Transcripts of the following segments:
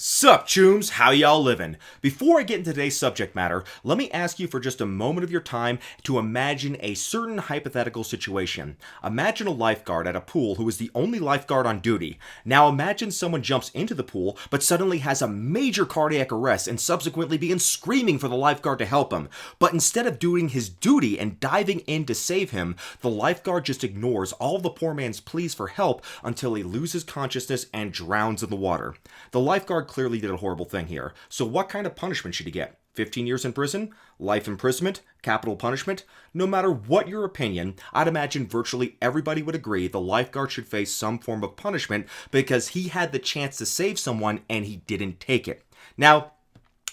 Sup, chooms? How y'all living? Before I get into today's subject matter, let me ask you for just a moment of your time to imagine a certain hypothetical situation. Imagine a lifeguard at a pool who is the only lifeguard on duty. Now imagine someone jumps into the pool but suddenly has a major cardiac arrest and subsequently begins screaming for the lifeguard to help him. But instead of doing his duty and diving in to save him, the lifeguard just ignores all of the poor man's pleas for help until he loses consciousness and drowns in the water. The lifeguard clearly did a horrible thing here. So what kind of punishment should he get? 15 years in prison? Life imprisonment? Capital punishment? No matter what your opinion, I'd imagine virtually everybody would agree the lifeguard should face some form of punishment because he had the chance to save someone and he didn't take it. Now,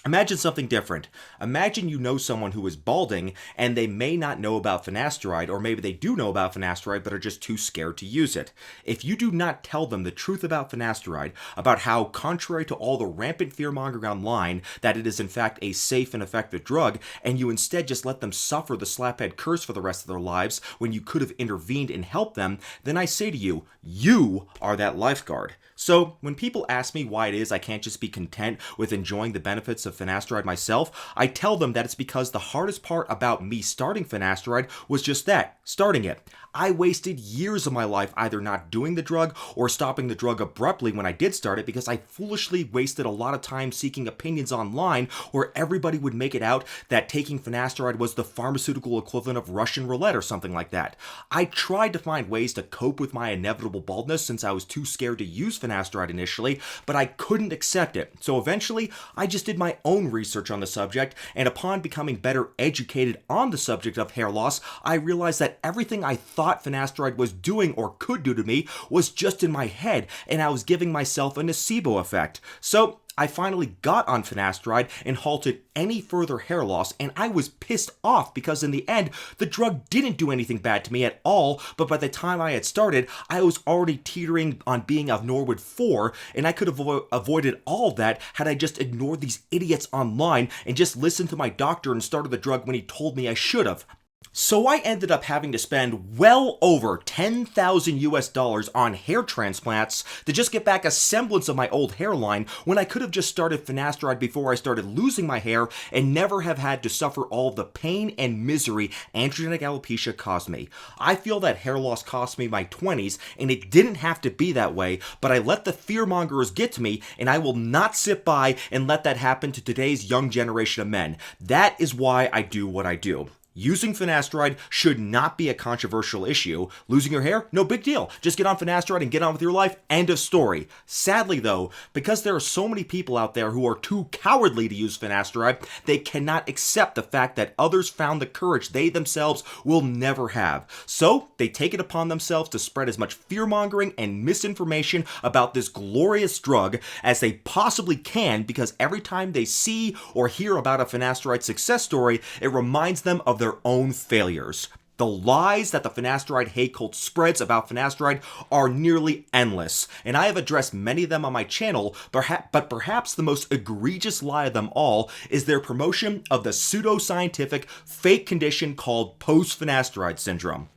imagine something different. Imagine you know someone who is balding and they may not know about finasteride, or maybe they do know about finasteride but are just too scared to use it. If you do not tell them the truth about finasteride, about how, contrary to all the rampant fear-mongering online, that it is in fact a safe and effective drug, and you instead just let them suffer the slaphead curse for the rest of their lives when you could have intervened and helped them, then I say to you, you are that lifeguard. So, when people ask me why it is I can't just be content with enjoying the benefits of finasteride myself, I tell them that it's because the hardest part about me starting finasteride was just that, starting it. I wasted years of my life either not doing the drug or stopping the drug abruptly when I did start it because I foolishly wasted a lot of time seeking opinions online where everybody would make it out that taking finasteride was the pharmaceutical equivalent of Russian roulette or something like that. I tried to find ways to cope with my inevitable baldness since I was too scared to use finasteride initially, but I couldn't accept it. So eventually, I just did my own research on the subject, and upon becoming better educated on the subject of hair loss, I realized that everything I thought finasteride was doing or could do to me was just in my head, and I was giving myself a nocebo effect. So I finally got on finasteride and halted any further hair loss, and I was pissed off because in the end, the drug didn't do anything bad to me at all, but by the time I had started, I was already teetering on being of Norwood 4, and I could have avoided all that had I just ignored these idiots online and just listened to my doctor and started the drug when he told me I should have. So I ended up having to spend well over $10,000 on hair transplants to just get back a semblance of my old hairline when I could have just started finasteride before I started losing my hair and never have had to suffer all of the pain and misery androgenetic alopecia caused me. I feel that hair loss cost me my 20s, and it didn't have to be that way, but I let the fearmongers get to me, and I will not sit by and let that happen to today's young generation of men. That is why I do what I do. Using finasteride should not be a controversial issue. Losing your hair? No big deal. Just get on finasteride and get on with your life. End of story. Sadly though, because there are so many people out there who are too cowardly to use finasteride, they cannot accept the fact that others found the courage they themselves will never have. So, they take it upon themselves to spread as much fear-mongering and misinformation about this glorious drug as they possibly can, because every time they see or hear about a finasteride success story, it reminds them of their own failures. The lies that the finasteride hate cult spreads about finasteride are nearly endless, and I have addressed many of them on my channel, but perhaps the most egregious lie of them all is their promotion of the pseudoscientific fake condition called post-finasteride syndrome.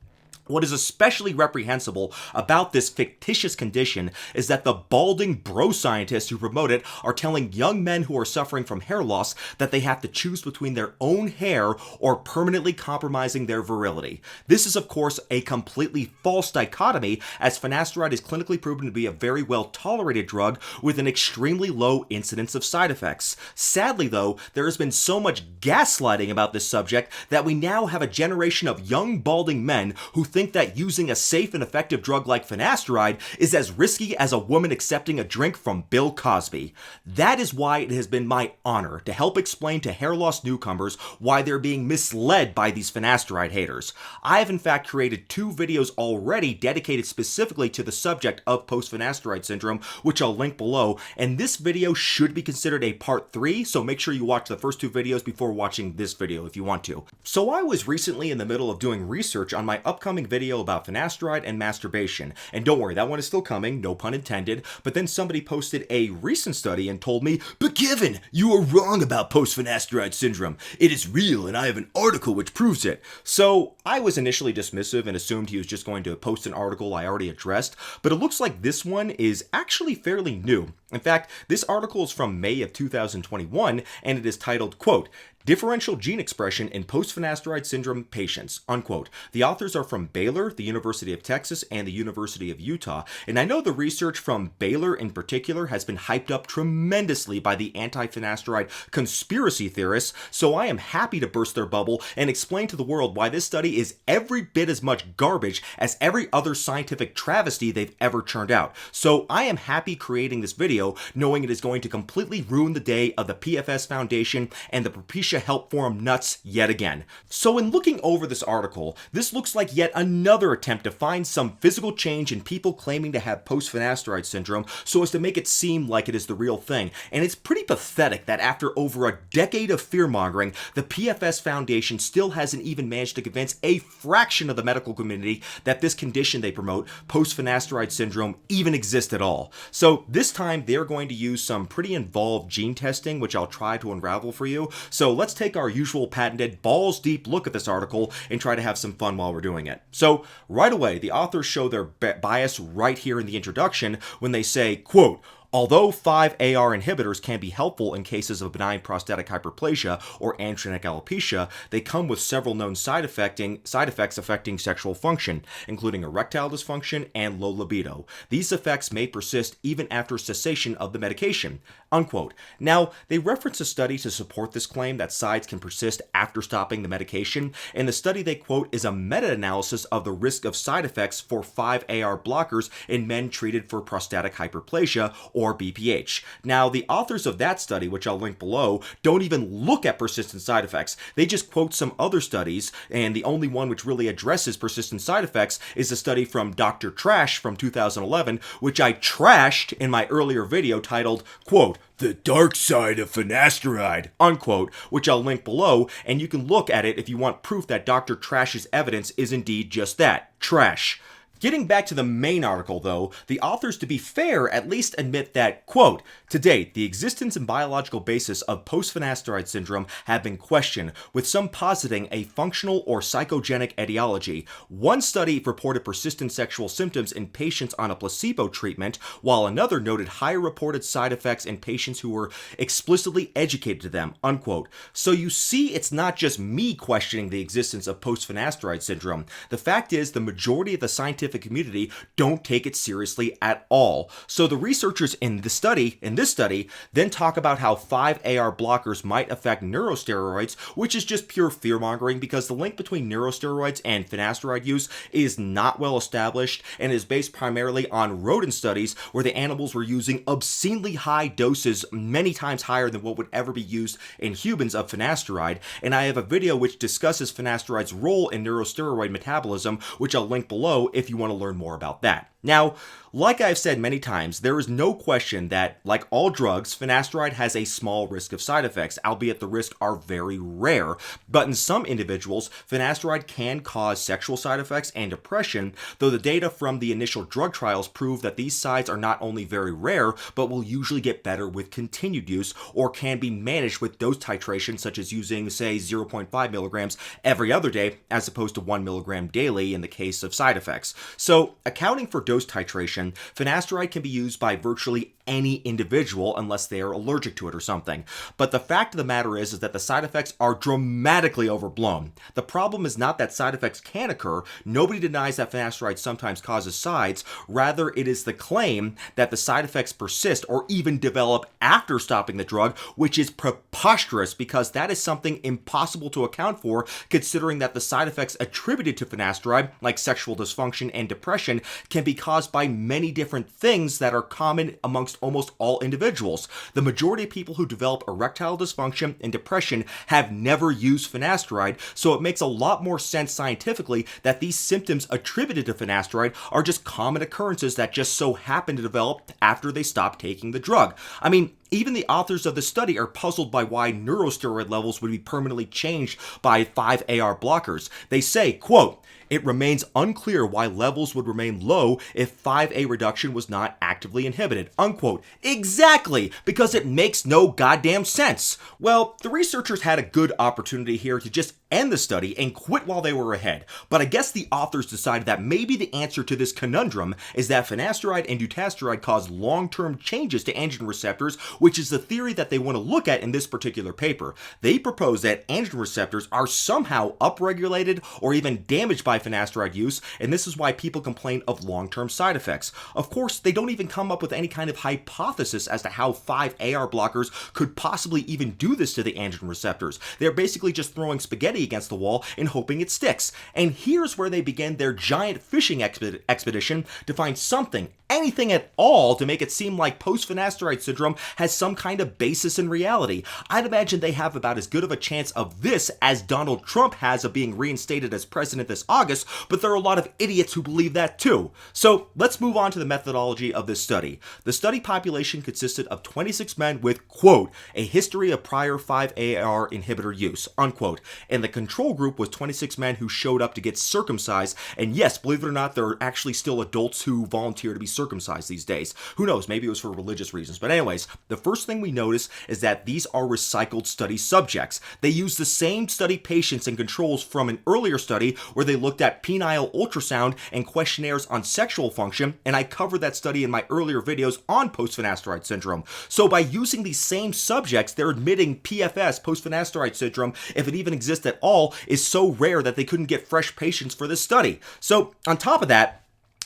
What is especially reprehensible about this fictitious condition is that the balding bro scientists who promote it are telling young men who are suffering from hair loss that they have to choose between their own hair or permanently compromising their virility. This is of course a completely false dichotomy, as finasteride is clinically proven to be a very well tolerated drug with an extremely low incidence of side effects. Sadly though, there has been so much gaslighting about this subject that we now have a generation of young balding men who think that using a safe and effective drug like finasteride is as risky as a woman accepting a drink from Bill Cosby. That is why it has been my honor to help explain to hair loss newcomers why they're being misled by these finasteride haters. I have in fact created 2 videos already dedicated specifically to the subject of post-finasteride syndrome, which I'll link below, and this video should be considered a part 3, so make sure you watch the first 2 videos before watching this video if you want to. So I was recently in the middle of doing research on my upcoming upcoming video about finasteride and masturbation. And don't worry, that one is still coming, no pun intended. But then somebody posted a recent study and told me, "But Kevin, you are wrong about post-finasteride syndrome. It is real, and I have an article which proves it." So I was initially dismissive and assumed he was just going to post an article I already addressed, but it looks like this one is actually fairly new. In fact, this article is from May of 2021, and it is titled, quote, "Differential Gene Expression in Post-Finasteride Syndrome Patients," unquote. The authors are from Baylor, the University of Texas, and the University of Utah. And I know the research from Baylor in particular has been hyped up tremendously by the anti-finasteride conspiracy theorists, so I am happy to burst their bubble and explain to the world why this study is every bit as much garbage as every other scientific travesty they've ever churned out. So I am happy creating this video knowing it is going to completely ruin the day of the PFS Foundation and the Propecia Help Forum nuts yet again. So in looking over this article, this looks like yet another attempt to find some physical change in people claiming to have post-finasteride syndrome so as to make it seem like it is the real thing. And it's pretty pathetic that after over a decade of fear-mongering, the PFS Foundation still hasn't even managed to convince a fraction of the medical community that this condition they promote, post-finasteride syndrome, even exists at all. So this time they're going to use some pretty involved gene testing, which I'll try to unravel for you. So let's take our usual patented balls deep look at this article and try to have some fun while we're doing it. So right away, the authors show their bias right here in the introduction when they say, quote, "Although 5-AR inhibitors can be helpful in cases of benign prostatic hyperplasia or androgenic alopecia, they come with several known side effects affecting sexual function, including erectile dysfunction and low libido. These effects may persist even after cessation of the medication," unquote. Now, they reference a study to support this claim that sides can persist after stopping the medication, and the study they quote is a meta-analysis of the risk of side effects for 5-AR blockers in men treated for prostatic hyperplasia or BPH. Now, the authors of that study, which I'll link below, don't even look at persistent side effects. They just quote some other studies, and the only one which really addresses persistent side effects is a study from Dr. Trash from 2011, which I trashed in my earlier video titled, quote, "The Dark Side of Finasteride," unquote, which I'll link below, and you can look at it if you want proof that Dr. Trash's evidence is indeed just that, trash. Getting back to the main article, though, the authors, to be fair, at least admit that, quote, "To date, the existence and biological basis of post-finasteride syndrome have been questioned, with some positing a functional or psychogenic etiology. One study reported persistent sexual symptoms in patients on a placebo treatment, while another noted higher reported side effects in patients who were explicitly educated to them," unquote. So you see, it's not just me questioning the existence of post-finasteride syndrome. The fact is, the majority of the scientific community don't take it seriously at all. So the researchers in this study, then talk about how 5-AR blockers might affect neurosteroids, which is just pure fear-mongering because the link between neurosteroids and finasteride use is not well established and is based primarily on rodent studies where the animals were using obscenely high doses, many times higher than what would ever be used in humans of finasteride. And I have a video which discusses finasteride's role in neurosteroid metabolism, which I'll link below if you want to learn more about that. Now, like I've said many times, there is no question that, like all drugs, finasteride has a small risk of side effects, albeit the risks are very rare. But in some individuals, finasteride can cause sexual side effects and depression, though the data from the initial drug trials prove that these sides are not only very rare, but will usually get better with continued use or can be managed with dose titration, such as using, say, 0.5 milligrams every other day, as opposed to 1 milligram daily in the case of side effects. So, accounting for dose titration, finasteride can be used by virtually any individual unless they are allergic to it or something. But the fact of the matter is that the side effects are dramatically overblown. The problem is not that side effects can occur. Nobody denies that finasteride sometimes causes sides. Rather, it is the claim that the side effects persist or even develop after stopping the drug, which is preposterous because that is something impossible to account for considering that the side effects attributed to finasteride, like sexual dysfunction and depression, can be caused by many different things that are common amongst almost all individuals. The majority of people who develop erectile dysfunction and depression have never used finasteride, so it makes a lot more sense scientifically that these symptoms attributed to finasteride are just common occurrences that just so happen to develop after they stop taking the drug. I mean, even the authors of the study are puzzled by why neurosteroid levels would be permanently changed by 5-AR blockers. They say, quote, "It remains unclear why levels would remain low if 5A reduction was not actively inhibited," unquote. Exactly, because it makes no goddamn sense. Well, the researchers had a good opportunity here to just end the study and quit while they were ahead. But I guess the authors decided that maybe the answer to this conundrum is that finasteride and dutasteride cause long-term changes to androgen receptors, which is the theory that they want to look at in this particular paper. They propose that androgen receptors are somehow upregulated or even damaged by finasteride use, and this is why people complain of long-term side effects. Of course, they don't even come up with any kind of hypothesis as to how 5-AR blockers could possibly even do this to the androgen receptors. They're basically just throwing spaghetti against the wall and hoping it sticks. And here's where they begin their giant fishing expedition to find something, anything at all, to make it seem like post-finasteride syndrome has some kind of basis in reality. I'd imagine they have about as good of a chance of this as Donald Trump has of being reinstated as president this August, but there are a lot of idiots who believe that too. So let's move on to the methodology of this study. The study population consisted of 26 men with, quote, "a history of prior 5-AR inhibitor use," unquote, and the control group was 26 men who showed up to get circumcised, and yes, believe it or not, there are actually still adults who volunteer to be circumcised these days. Who knows, maybe it was for religious reasons. But anyways, the first thing we notice is that these are recycled study subjects. They use the same study patients and controls from an earlier study where they looked at penile ultrasound and questionnaires on sexual function, and I covered that study in my earlier videos on post-finasteride syndrome. So by using these same subjects, they're admitting PFS, post-finasteride syndrome, if it even exists at all, is so rare that they couldn't get fresh patients for this study. So on top of that,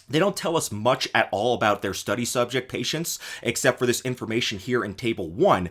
they don't tell us much at all about their study subject patients, except for this information here in Table 1.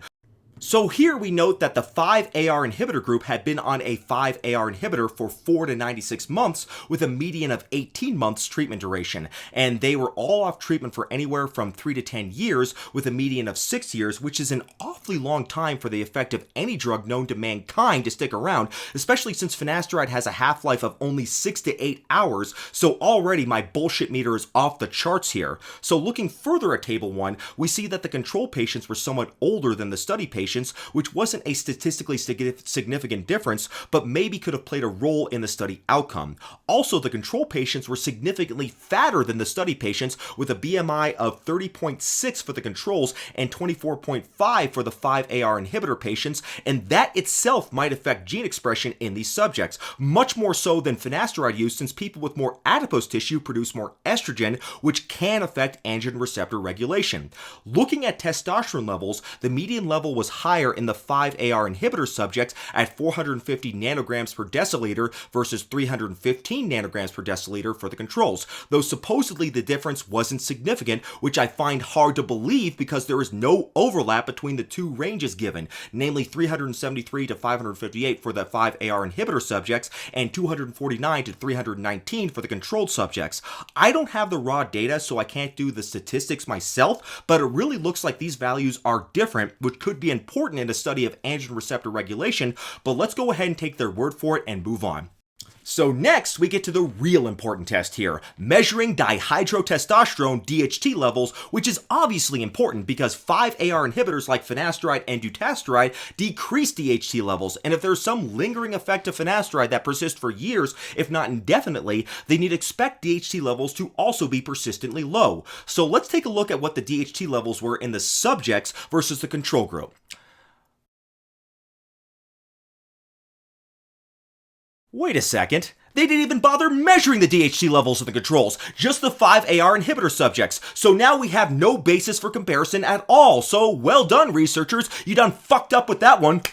So here we note that the 5-AR inhibitor group had been on a 5-AR inhibitor for 4 to 96 months with a median of 18 months treatment duration, and they were all off treatment for anywhere from 3 to 10 years with a median of 6 years, which is an awfully long time for the effect of any drug known to mankind to stick around, especially since finasteride has a half-life of only 6 to 8 hours, so already my bullshit meter is off the charts here. So looking further at Table 1, we see that the control patients were somewhat older than the study patients, which wasn't a statistically significant difference, but maybe could have played a role in the study outcome. Also, the control patients were significantly fatter than the study patients, with a BMI of 30.6 for the controls and 24.5 for the 5-AR inhibitor patients, and that itself might affect gene expression in these subjects, much more so than finasteride use, since people with more adipose tissue produce more estrogen, which can affect androgen receptor regulation. Looking at testosterone levels, the median level was higher in the 5-AR inhibitor subjects at 450 nanograms per deciliter versus 315 nanograms per deciliter for the controls, though supposedly the difference wasn't significant, which I find hard to believe because there is no overlap between the two ranges given, namely 373 to 558 for the 5-AR inhibitor subjects and 249 to 319 for the controlled subjects. I don't have the raw data, so I can't do the statistics myself, but it really looks like these values are different, which could be important in a study of androgen receptor regulation, but let's go ahead and take their word for it and move on. So next, we get to the real important test here, measuring dihydrotestosterone DHT levels, which is obviously important because 5-AR inhibitors like finasteride and dutasteride decrease DHT levels, and if there's some lingering effect of finasteride that persists for years, if not indefinitely, then you'd expect DHT levels to also be persistently low. So let's take a look at what the DHT levels were in the subjects versus the control group. Wait a second, they didn't even bother measuring the DHT levels of the controls, just the 5-AR inhibitor subjects, so now we have no basis for comparison at all, so well done researchers, you done fucked up with that one.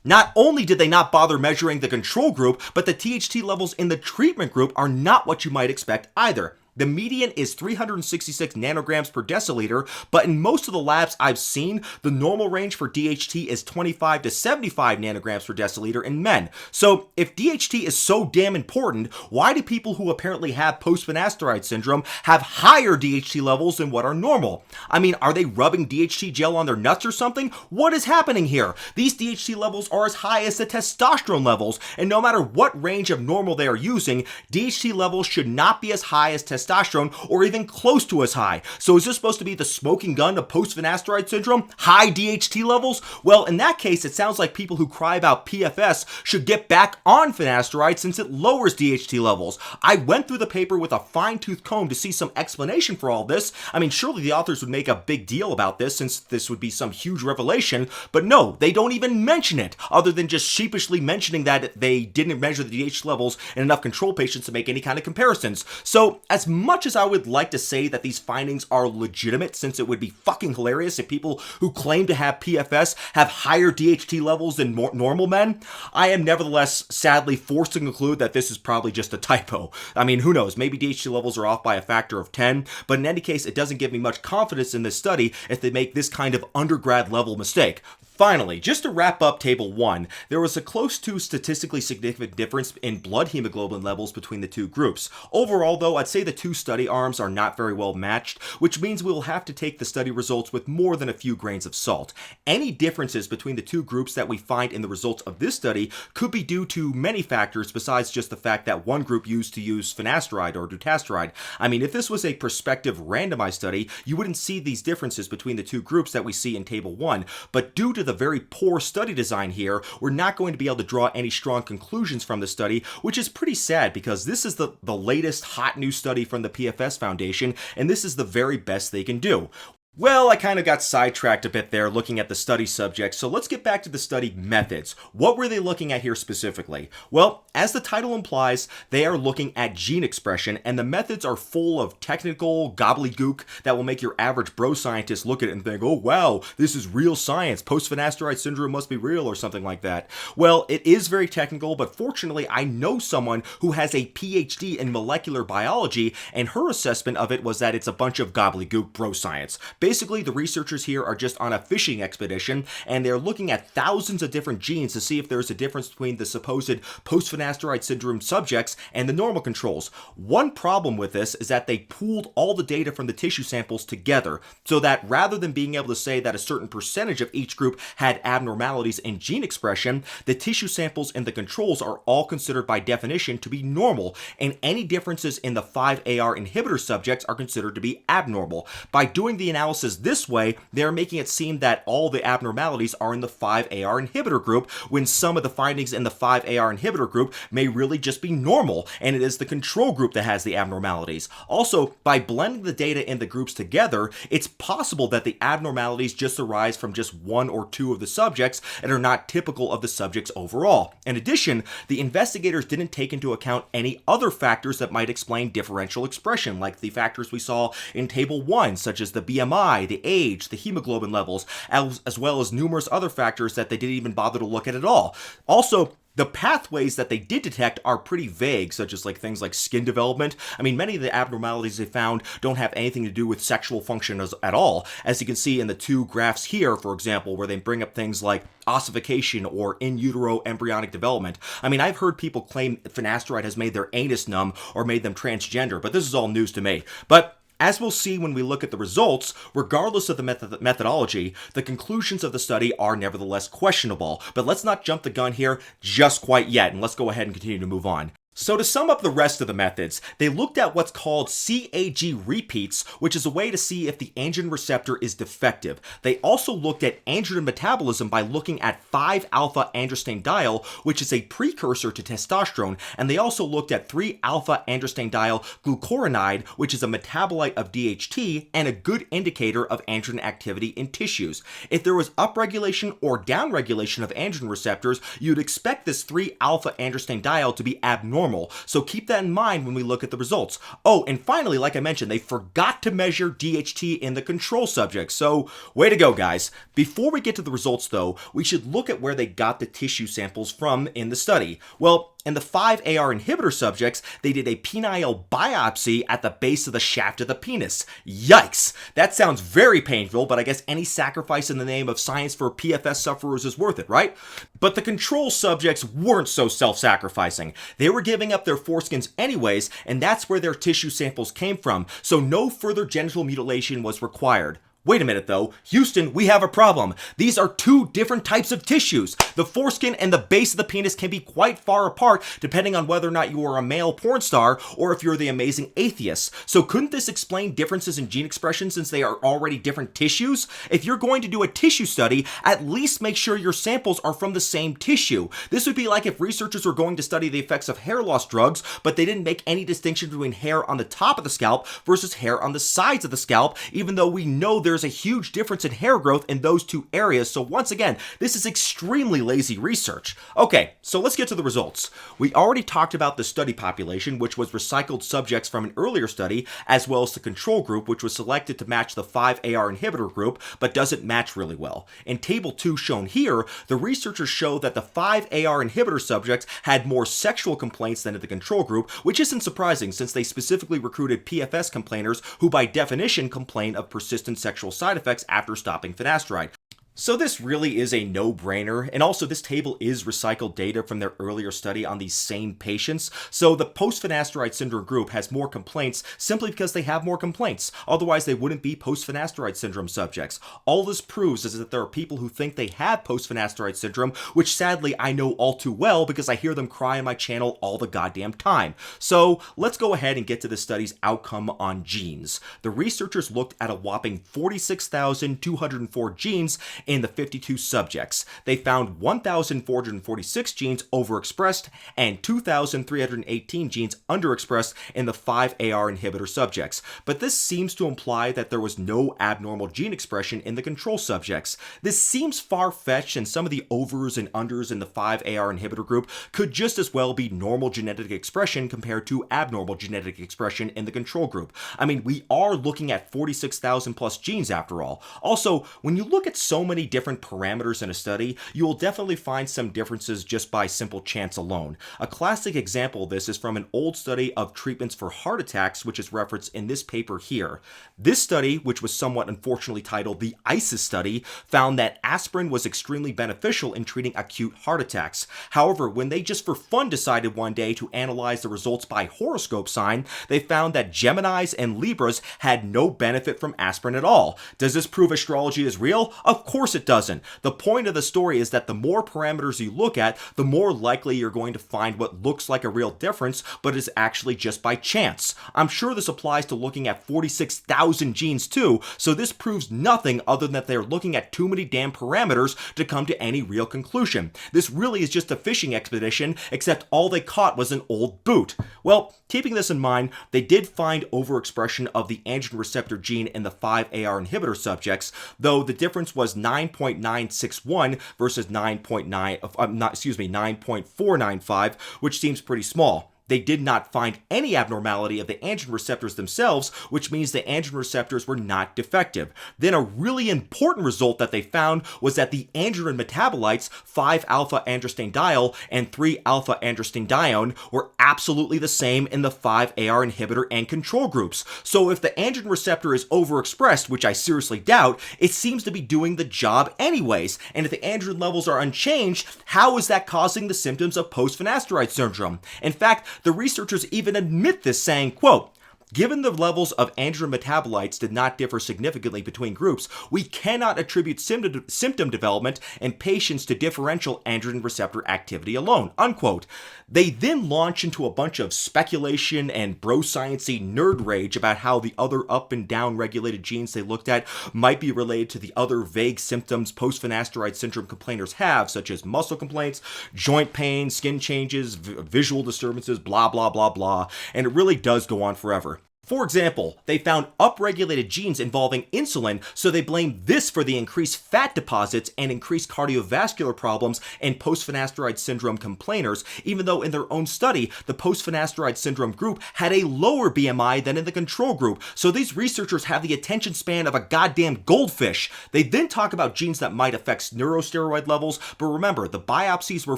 Not only did they not bother measuring the control group, but the THT levels in the treatment group are not what you might expect either. The median is 366 nanograms per deciliter, but in most of the labs I've seen, the normal range for DHT is 25 to 75 nanograms per deciliter in men. So if DHT is so damn important, why do people who apparently have post-finasteride syndrome have higher DHT levels than what are normal? I mean, are they rubbing DHT gel on their nuts or something? What is happening here? These DHT levels are as high as the testosterone levels, and no matter what range of normal they are using, DHT levels should not be as high as testosterone or even close to as high. So is this supposed to be the smoking gun of post-finasteride syndrome? High DHT levels? Well, in that case, it sounds like people who cry about PFS should get back on finasteride since it lowers DHT levels. I went through the paper with a fine-tooth comb to see some explanation for all this. I mean, surely the authors would make a big deal about this since this would be some huge revelation, but no, they don't even mention it, other than just sheepishly mentioning that they didn't measure the DHT levels in enough control patients to make any kind of comparisons. So, as much as I would like to say that these findings are legitimate, since it would be fucking hilarious if people who claim to have PFS have higher DHT levels than normal men, I am nevertheless sadly forced to conclude that this is probably just a typo. I mean, who knows, maybe DHT levels are off by a factor of 10, but in any case, it doesn't give me much confidence in this study if they make this kind of undergrad level mistake. Finally, just to wrap up Table 1, there was a close to statistically significant difference in blood hemoglobin levels between the two groups. Overall, though, I'd say the two study arms are not very well matched, which means we will have to take the study results with more than a few grains of salt. Any differences between the two groups that we find in the results of this study could be due to many factors besides just the fact that one group used finasteride or dutasteride. I mean, if this was a prospective randomized study, you wouldn't see these differences between the two groups that we see in Table 1, but due to the very poor study design here, we're not going to be able to draw any strong conclusions from the study, which is pretty sad because this is the latest hot new study from the PFS Foundation, and this is the very best they can do. Well, I kind of got sidetracked a bit there looking at the study subjects, so let's get back to the study methods. What were they looking at here specifically? Well, as the title implies, they are looking at gene expression, and the methods are full of technical gobbledygook that will make your average bro scientist look at it and think, oh wow, this is real science, post-finasteride syndrome must be real or something like that. Well, it is very technical, but fortunately I know someone who has a PhD in molecular biology, and her assessment of it was that it's a bunch of gobbledygook bro science. Basically, the researchers here are just on a fishing expedition, and they're looking at thousands of different genes to see if there's a difference between the supposed post-finasteride syndrome subjects and the normal controls. One problem with this is that they pooled all the data from the tissue samples together, so that rather than being able to say that a certain percentage of each group had abnormalities in gene expression, the tissue samples and the controls are all considered by definition to be normal, and any differences in the 5-AR inhibitor subjects are considered to be abnormal. By doing the analysis this way, they're making it seem that all the abnormalities are in the 5-AR inhibitor group, when some of the findings in the 5-AR inhibitor group may really just be normal, and it is the control group that has the abnormalities. Also, by blending the data in the groups together, it's possible that the abnormalities just arise from just one or two of the subjects and are not typical of the subjects overall. In addition, the investigators didn't take into account any other factors that might explain differential expression, like the factors we saw in Table 1, such as the BMI, the age, the hemoglobin levels, as well as numerous other factors that they didn't even bother to look at all. Also, the pathways that they did detect are pretty vague, such as things like skin development. I mean, many of the abnormalities they found don't have anything to do with sexual function at all, as you can see in the two graphs here, for example, where they bring up things like ossification or in utero embryonic development. I mean, I've heard people claim finasteride has made their anus numb or made them transgender, but this is all news to me. But as we'll see when we look at the results, regardless of the methodology, the conclusions of the study are nevertheless questionable. But let's not jump the gun here just quite yet, and let's go ahead and continue to move on. So to sum up the rest of the methods, they looked at what's called CAG repeats, which is a way to see if the androgen receptor is defective. They also looked at androgen metabolism by looking at 5-alpha-androstenediol, which is a precursor to testosterone, and they also looked at 3-alpha-androstenediol glucuronide, which is a metabolite of DHT and a good indicator of androgen activity in tissues. If there was upregulation or downregulation of androgen receptors, you'd expect this 3-alpha-androstenediol to be abnormal. So keep that in mind when we look at the results. Oh, and finally, like I mentioned, they forgot to measure DHT in the control subjects. So way to go, guys. Before we get to the results, though, we should look at where they got the tissue samples from in the study. Well, In the 5-AR inhibitor subjects, they did a penile biopsy at the base of the shaft of the penis. Yikes! That sounds very painful, but I guess any sacrifice in the name of science for PFS sufferers is worth it, right? But the control subjects weren't so self-sacrificing. They were giving up their foreskins anyways, and that's where their tissue samples came from, so no further genital mutilation was required. Wait a minute though, Houston, we have a problem. These are two different types of tissues. The foreskin and the base of the penis can be quite far apart depending on whether or not you are a male porn star or if you're the amazing atheist. So couldn't this explain differences in gene expression since they are already different tissues? If you're going to do a tissue study, at least make sure your samples are from the same tissue. This would be like if researchers were going to study the effects of hair loss drugs, but they didn't make any distinction between hair on the top of the scalp versus hair on the sides of the scalp, even though we know there's a huge difference in hair growth in those two areas. So once again, this is extremely lazy research. Okay, so let's get to the results. We already talked about the study population, which was recycled subjects from an earlier study, as well as the control group, which was selected to match the 5-AR inhibitor group, but doesn't match really well. In table 2 shown here, the researchers show that the 5-AR inhibitor subjects had more sexual complaints than in the control group, which isn't surprising since they specifically recruited PFS complainers who by definition complain of persistent sexual side effects after stopping finasteride. So this really is a no-brainer, and also this table is recycled data from their earlier study on these same patients, so the post-finasteride syndrome group has more complaints simply because they have more complaints. Otherwise, they wouldn't be post-finasteride syndrome subjects. All this proves is that there are people who think they have post-finasteride syndrome, which sadly I know all too well because I hear them cry on my channel all the goddamn time. So let's go ahead and get to the study's outcome on genes. The researchers looked at a whopping 46,204 genes in the 52 subjects. They found 1,446 genes overexpressed and 2,318 genes underexpressed in the 5-AR inhibitor subjects. But this seems to imply that there was no abnormal gene expression in the control subjects. This seems far-fetched, and some of the overs and unders in the 5-AR inhibitor group could just as well be normal genetic expression compared to abnormal genetic expression in the control group. I mean, we are looking at 46,000 plus genes after all. Also, when you look at so many different parameters in a study, you will definitely find some differences just by simple chance alone. A classic example of this is from an old study of treatments for heart attacks, which is referenced in this paper here. This study, which was somewhat unfortunately titled the ICES study, found that aspirin was extremely beneficial in treating acute heart attacks. However, when they just for fun decided one day to analyze the results by horoscope sign, they found that Geminis and Libras had no benefit from aspirin at all. Does this prove astrology is real? Of course it doesn't. The point of the story is that the more parameters you look at, the more likely you're going to find what looks like a real difference, but is actually just by chance. I'm sure this applies to looking at 46,000 genes too, so this proves nothing other than that they're looking at too many damn parameters to come to any real conclusion. This really is just a fishing expedition, except all they caught was an old boot. Well, keeping this in mind, they did find overexpression of the androgen receptor gene in the 5-AR inhibitor subjects, though the difference was 9.961 versus 9.495, which seems pretty small. They did not find any abnormality of the androgen receptors themselves, which means the androgen receptors were not defective. Then a really important result that they found was that the androgen metabolites, 5-alpha-androstenediol and 3-alpha-androstenedione, were absolutely the same in the 5-AR inhibitor and control groups. So if the androgen receptor is overexpressed, which I seriously doubt, it seems to be doing the job anyways. And if the androgen levels are unchanged, how is that causing the symptoms of post-finasteride syndrome? In fact, the researchers even admit this, saying, quote, "Given the levels of androgen metabolites did not differ significantly between groups, we cannot attribute symptom development in patients to differential androgen receptor activity alone," unquote. They then launch into a bunch of speculation and bro-science-y nerd rage about how the other up and down regulated genes they looked at might be related to the other vague symptoms post-finasteride syndrome complainers have, such as muscle complaints, joint pain, skin changes, visual disturbances, blah, blah, blah, blah, and it really does go on forever. For example, they found upregulated genes involving insulin, so they blamed this for the increased fat deposits and increased cardiovascular problems in post-finasteride syndrome complainers, even though in their own study, the post-finasteride syndrome group had a lower BMI than in the control group, so these researchers have the attention span of a goddamn goldfish. They then talk about genes that might affect neurosteroid levels, but remember, the biopsies were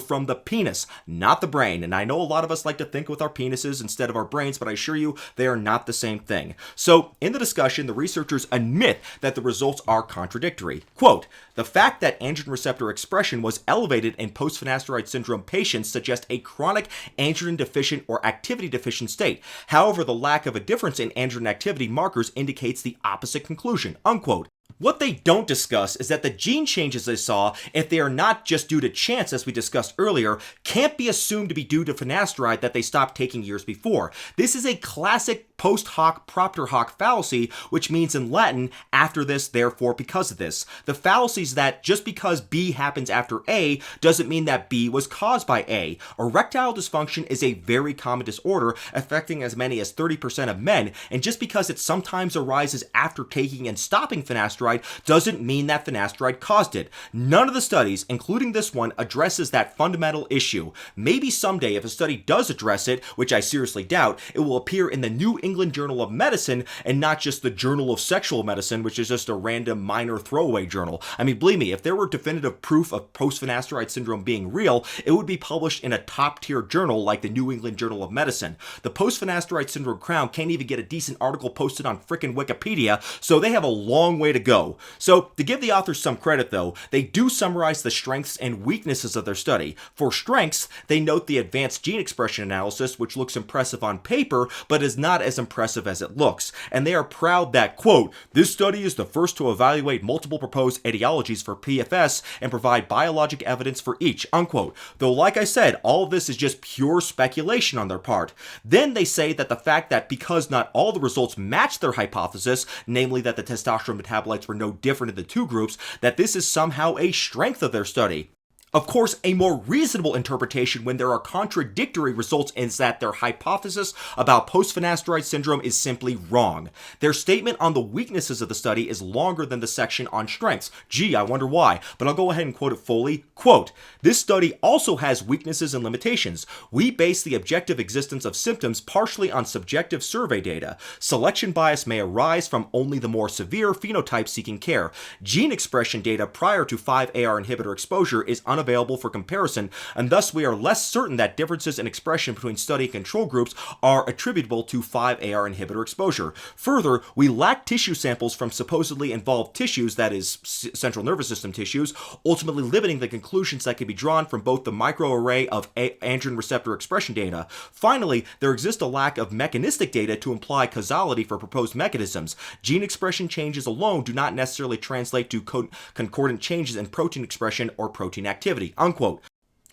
from the penis, not the brain, and I know a lot of us like to think with our penises instead of our brains, but I assure you, they are not the same thing. So, in the discussion, the researchers admit that the results are contradictory. Quote, the fact that androgen receptor expression was elevated in post-finasteride syndrome patients suggests a chronic androgen deficient or activity deficient state. However, the lack of a difference in androgen activity markers indicates the opposite conclusion, unquote. What they don't discuss is that the gene changes they saw, if they are not just due to chance as we discussed earlier, can't be assumed to be due to finasteride that they stopped taking years before. This is a classic post hoc propter hoc fallacy, which means in Latin, after this, therefore because of this. The fallacy is that just because B happens after A doesn't mean that B was caused by A. Erectile dysfunction is a very common disorder affecting as many as 30% of men, and just because it sometimes arises after taking and stopping finasteride doesn't mean that finasteride caused it. None of the studies, including this one, addresses that fundamental issue. Maybe someday, if a study does address it, which I seriously doubt, it will appear in the New England Journal of Medicine and not just the Journal of Sexual Medicine, which is just a random minor throwaway journal. I mean, believe me, if there were definitive proof of post-finasteride syndrome being real, it would be published in a top-tier journal like the New England Journal of Medicine. The post-finasteride syndrome crown can't even get a decent article posted on frickin' Wikipedia, so they have a long way to go. So, to give the authors some credit though, they do summarize the strengths and weaknesses of their study. For strengths, they note the advanced gene expression analysis, which looks impressive on paper, but is not as impressive as it looks. And they are proud that, quote, this study is the first to evaluate multiple proposed etiologies for PFS and provide biologic evidence for each, unquote. Though like I said, all of this is just pure speculation on their part. Then they say that the fact that because not all the results match their hypothesis, namely that the testosterone metabolites were no different in the two groups, that this is somehow a strength of their study. Of course, a more reasonable interpretation when there are contradictory results is that their hypothesis about post-finasteride syndrome is simply wrong. Their statement on the weaknesses of the study is longer than the section on strengths. Gee, I wonder why, but I'll go ahead and quote it fully. Quote, this study also has weaknesses and limitations. We base the objective existence of symptoms partially on subjective survey data. Selection bias may arise from only the more severe phenotypes seeking care. Gene expression data prior to 5-AR inhibitor exposure is unavailable for comparison, and thus we are less certain that differences in expression between study and control groups are attributable to 5-AR inhibitor exposure. Further, we lack tissue samples from supposedly involved tissues, that is, central nervous system tissues, ultimately limiting the conclusions that can be drawn from both the microarray of androgen receptor expression data. Finally, there exists a lack of mechanistic data to imply causality for proposed mechanisms. Gene expression changes alone do not necessarily translate to concordant changes in protein expression or protein activity, unquote.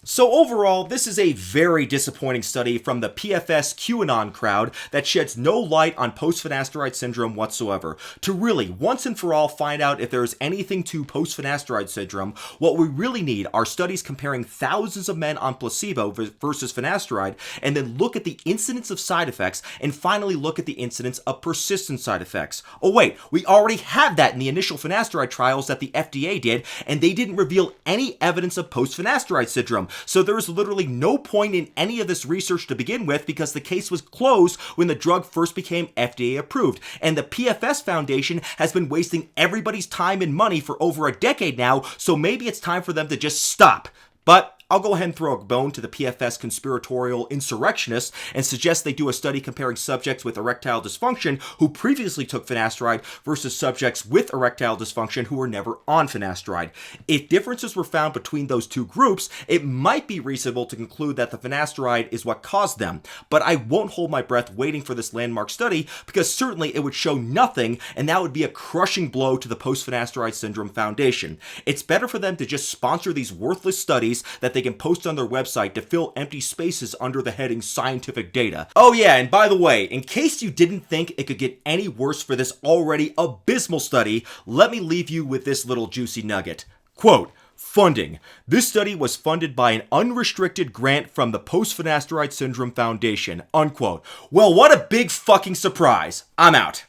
So overall, this is a very disappointing study from the PFS QAnon crowd that sheds no light on post-finasteride syndrome whatsoever. To really, once and for all, find out if there is anything to post-finasteride syndrome, what we really need are studies comparing thousands of men on placebo versus finasteride, and then look at the incidence of side effects, and finally look at the incidence of persistent side effects. Oh wait, we already have that in the initial finasteride trials that the FDA did, and they didn't reveal any evidence of post-finasteride syndrome. So there is literally no point in any of this research to begin with because the case was closed when the drug first became FDA approved. And the PFS Foundation has been wasting everybody's time and money for over a decade now, so maybe it's time for them to just stop. But I'll go ahead and throw a bone to the PFS conspiratorial insurrectionists and suggest they do a study comparing subjects with erectile dysfunction who previously took finasteride versus subjects with erectile dysfunction who were never on finasteride. If differences were found between those two groups, it might be reasonable to conclude that the finasteride is what caused them. But I won't hold my breath waiting for this landmark study because certainly it would show nothing, and that would be a crushing blow to the Post-Finasteride Syndrome Foundation. It's better for them to just sponsor these worthless studies that they can post on their website to fill empty spaces under the heading scientific data. Oh yeah, and by the way, in case you didn't think it could get any worse for this already abysmal study, let me leave you with this little juicy nugget. Quote, Funding. This study was funded by an unrestricted grant from the Finasteride Syndrome Foundation, unquote. Well, what a big fucking surprise. I'm out.